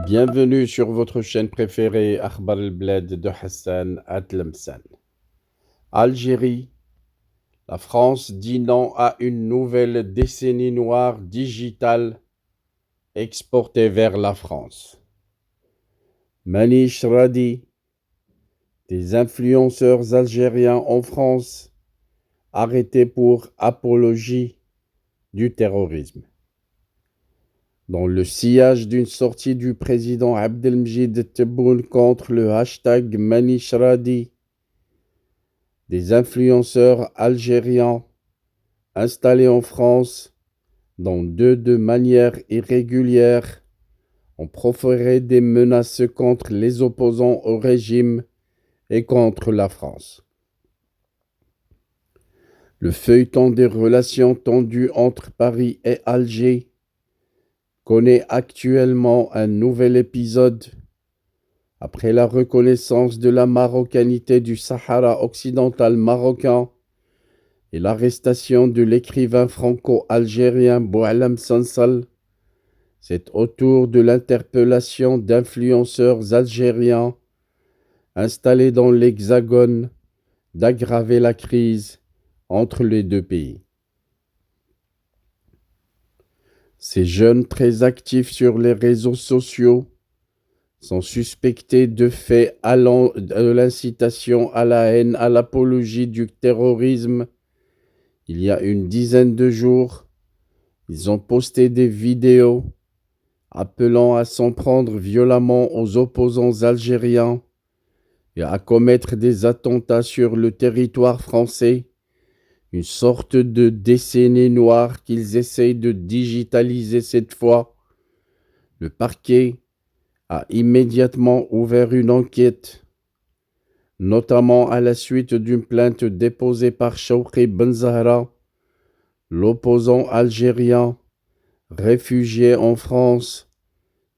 Bienvenue sur votre chaîne préférée Akhbar el-Bled de Hassan Atlemsan. Algérie, la France dit non à une nouvelle décennie noire digitale exportée vers la France. Manish Radi, des influenceurs algériens en France, arrêtés pour apologie du terrorisme. Dans le sillage d'une sortie du président Abdelmjid Tebboune contre le hashtag Manish Radi, des influenceurs algériens installés en France, dont deux de manière irrégulière, ont proféré des menaces contre les opposants au régime et contre la France. Le feuilleton des relations tendues entre Paris et Alger connaît actuellement un nouvel épisode après la reconnaissance de la marocanité du Sahara occidental marocain et l'arrestation de l'écrivain franco-algérien Boualem Sansal. C'est au tour de l'interpellation d'influenceurs algériens installés dans l'Hexagone d'aggraver la crise entre les deux pays. Ces jeunes très actifs sur les réseaux sociaux sont suspectés de faits allant de l'incitation à la haine, à l'apologie du terrorisme. Il y a une dizaine de jours, ils ont posté des vidéos appelant à s'en prendre violemment aux opposants algériens et à commettre des attentats sur le territoire français, une sorte de décennie noire qu'ils essayent de digitaliser cette fois. Le parquet a immédiatement ouvert une enquête, notamment à la suite d'une plainte déposée par Chouki Ben Zahra, l'opposant algérien réfugié en France.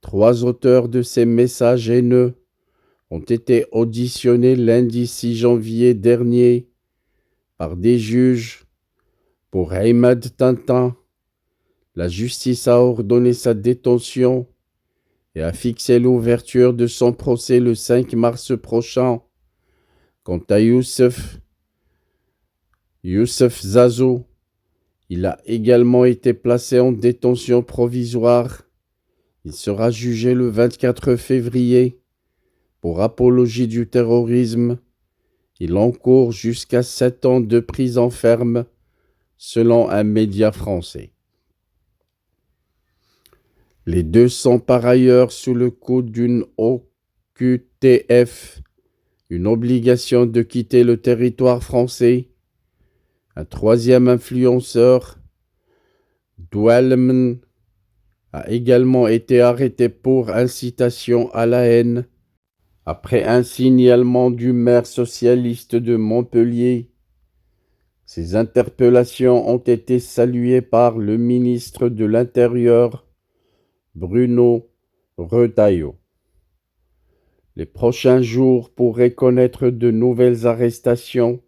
3 auteurs de ces messages haineux ont été auditionnés lundi 6 janvier dernier par des juges. Pour Ahmed Tintin, la justice a ordonné sa détention et a fixé l'ouverture de son procès le 5 mars prochain. Quant à Youssef Zazo, il a également été placé en détention provisoire. Il sera jugé le 24 février pour apologie du terrorisme. Il encourt jusqu'à 7 ans de prison ferme, selon un média français. Les deux sont par ailleurs sous le coup d'une OQTF, une obligation de quitter le territoire français. Un troisième influenceur, Doualem, a également été arrêté pour incitation à la haine après un signalement du maire socialiste de Montpellier. Ces interpellations ont été saluées par le ministre de l'Intérieur, Bruno Retailleau. Les prochains jours pourraient connaître de nouvelles arrestations.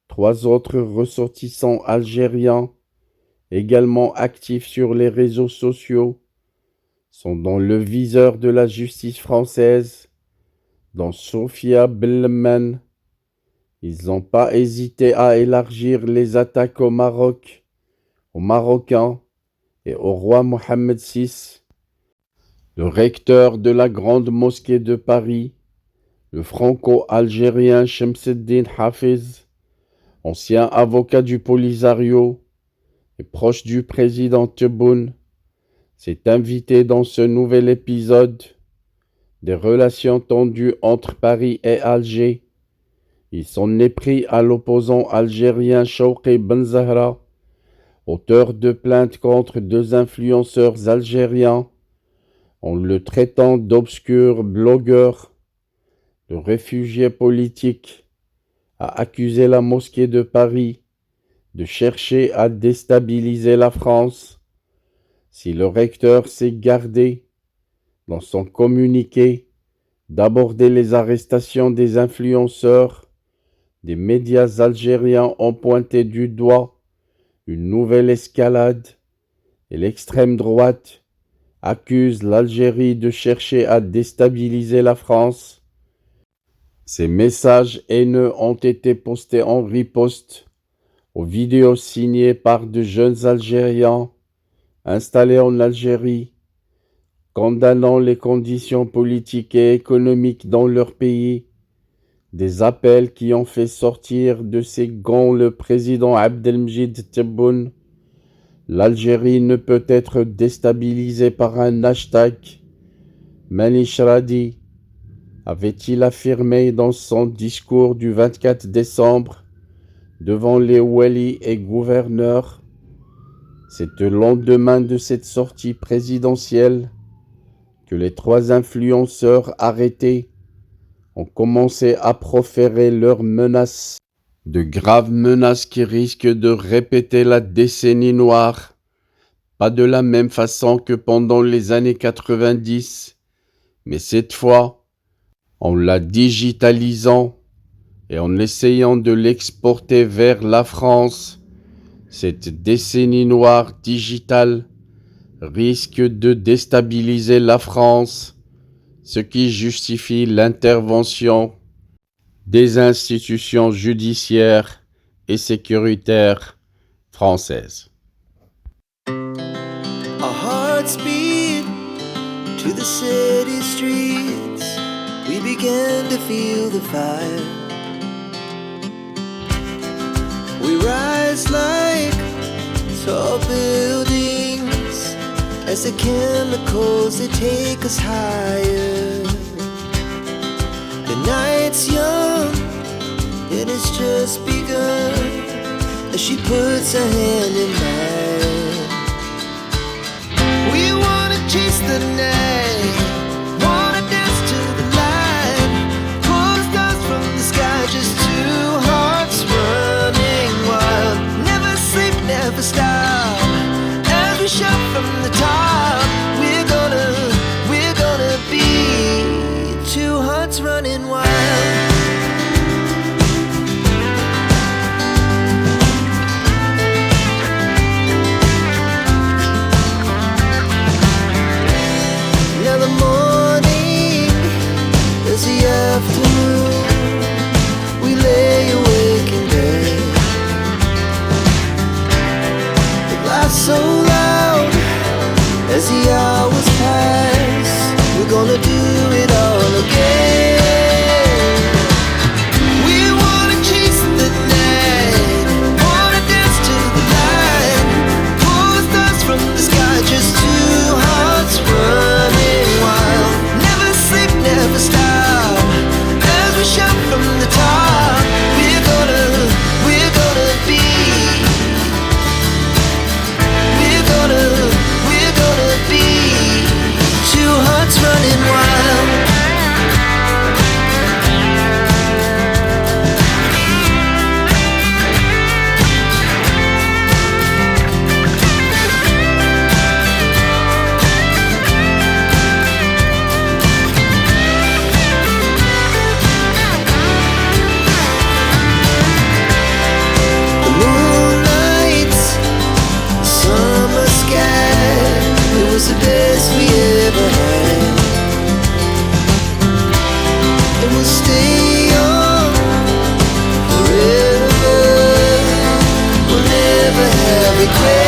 3 autres ressortissants algériens, également actifs sur les réseaux sociaux, sont dans le viseur de la justice française, dont Sofia Belleman. Ils n'ont pas hésité à élargir les attaques au Maroc, aux Marocains et au roi Mohammed VI. Le recteur de la Grande Mosquée de Paris, le franco-algérien Chemseddine Hafez, ancien avocat du Polisario et proche du président Tebboune, s'est invité dans ce nouvel épisode des relations tendues entre Paris et Alger. Il s'en est pris à l'opposant algérien Chouki Ben Zahra, auteur de plaintes contre 2 influenceurs algériens, en le traitant d'obscur blogueur. Le réfugié politique a accusé la mosquée de Paris de chercher à déstabiliser la France. Si le recteur s'est gardé, dans son communiqué, d'aborder les arrestations des influenceurs, des médias algériens ont pointé du doigt une nouvelle escalade et l'extrême droite accuse l'Algérie de chercher à déstabiliser la France. Ces messages haineux ont été postés en riposte aux vidéos signées par de jeunes Algériens installés en Algérie, condamnant les conditions politiques et économiques dans leur pays, des appels qui ont fait sortir de ses gonds le président Abdelmjid Tebboune. L'Algérie ne peut être déstabilisée par un hashtag. Manish Radi avait-il affirmé dans son discours du 24 décembre devant les walis et gouverneurs. C'est le lendemain de cette sortie présidentielle que les 3 influenceurs arrêtés ont commencé à proférer leurs menaces, de graves menaces qui risquent de répéter la décennie noire, pas de la même façon que pendant les années 90, mais cette fois, en la digitalisant et en essayant de l'exporter vers la France. Cette décennie noire digitale risque de déstabiliser la France, ce qui justifie l'intervention des institutions judiciaires et sécuritaires françaises. Our hearts beat to the city streets. We began to feel the fire. We rise like tall buildings as the chemicals, they take us higher. The night's young and it's just begun as she puts her hand in mine. We wanna chase the night, wanna dance to the light, pull the stars from the sky, just 2 hearts running wild. Never sleep, never stop, as we shout from the top. We're gonna be 2 hearts running wild. Now the morning is the afternoon. We lay awake in bed. The laughs so loud as the hours pass. We're gonna do it all again. We wanna chase the night, wanna dance to the light, pull the stars from the sky, just 2 hearts running wild. Never sleep, never stop, as we shout from the top. We're gonna be, we're gonna be 2 hearts running wild. The moonlight, summer sky, it was the best we ever had. And we'll stay young forever. We'll never have regrets.